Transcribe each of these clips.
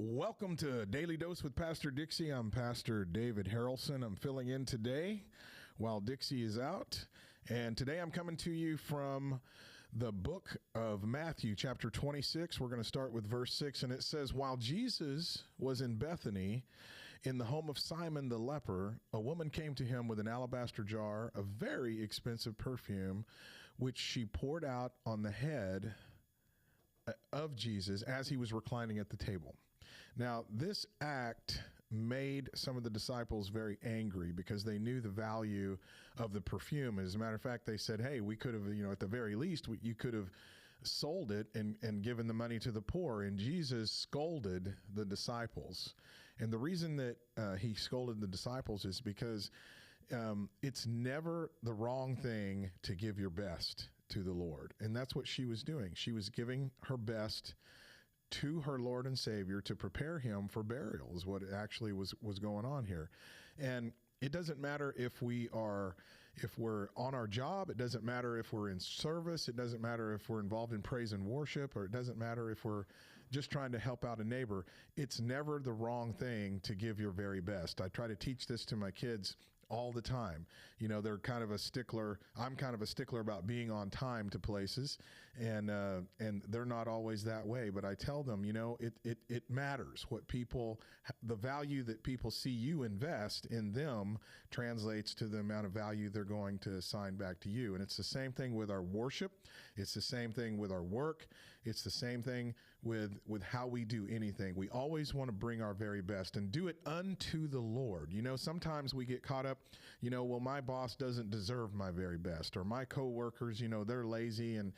Welcome to Daily Dose with Pastor Dixie. I'm Pastor David Harrelson. I'm filling in today while Dixie is out. And today I'm coming to you from the book of Matthew, chapter 26. We're going to start with verse 6. And it says, while Jesus was in Bethany, in the home of Simon the leper, a woman came to him with an alabaster jar of very expensive perfume, which she poured out on the head of Jesus as he was reclining at the table. Now, this act made some of the disciples very angry because they knew the value of the perfume. As a matter of fact, they said, hey, we could have, at the very least, you could have sold it and given the money to the poor. And Jesus scolded the disciples. And the reason that he scolded the disciples is because it's never the wrong thing to give your best to the Lord. And that's what she was doing. She was giving her best to her Lord and Savior to prepare him for burial is what actually was going on here. And it doesn't matter if we're on our job. It doesn't matter if we're in service. It doesn't matter if we're involved in praise and worship, or it doesn't matter if we're just trying to help out a neighbor. It's never the wrong thing to give your very best. I try to teach this to my kids all the time. They're kind of a stickler. I'm kind of a stickler about being on time to places, and they're not always that way. But I tell them, it matters what the value that people see you invest in them translates to the amount of value they're going to assign back to you. And it's the same thing with our worship. It's the same thing with our work. It's the same thing with how we do anything. We always want to bring our very best and do it unto the Lord. Sometimes we get caught up, well, my boss doesn't deserve my very best, or my coworkers, they're lazy and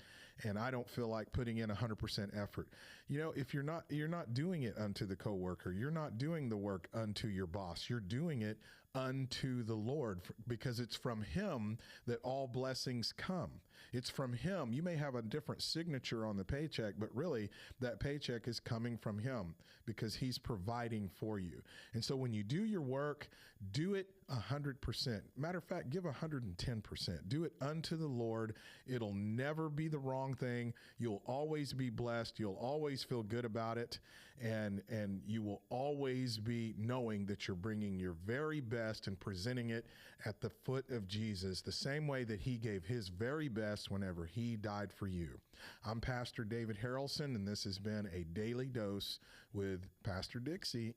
I don't feel like putting in 100% effort. If you're not doing it unto the coworker, you're not doing the work unto your boss. You're doing it unto the Lord, because it's from him that all blessings come. It's from him. You may have a different signature on the paycheck, but really that paycheck is coming from him because he's providing for you. And so when you do your work, do it 100%. Matter of fact, give 110%. Do it unto the Lord. It'll never be the wrong thing. You'll always be blessed. You'll always feel good about it. And you will always be knowing that you're bringing your very best and presenting it at the foot of Jesus, the same way that he gave his very best whenever he died for you. I'm Pastor David Harrelson, and this has been a Daily Dose with Pastor Dixie.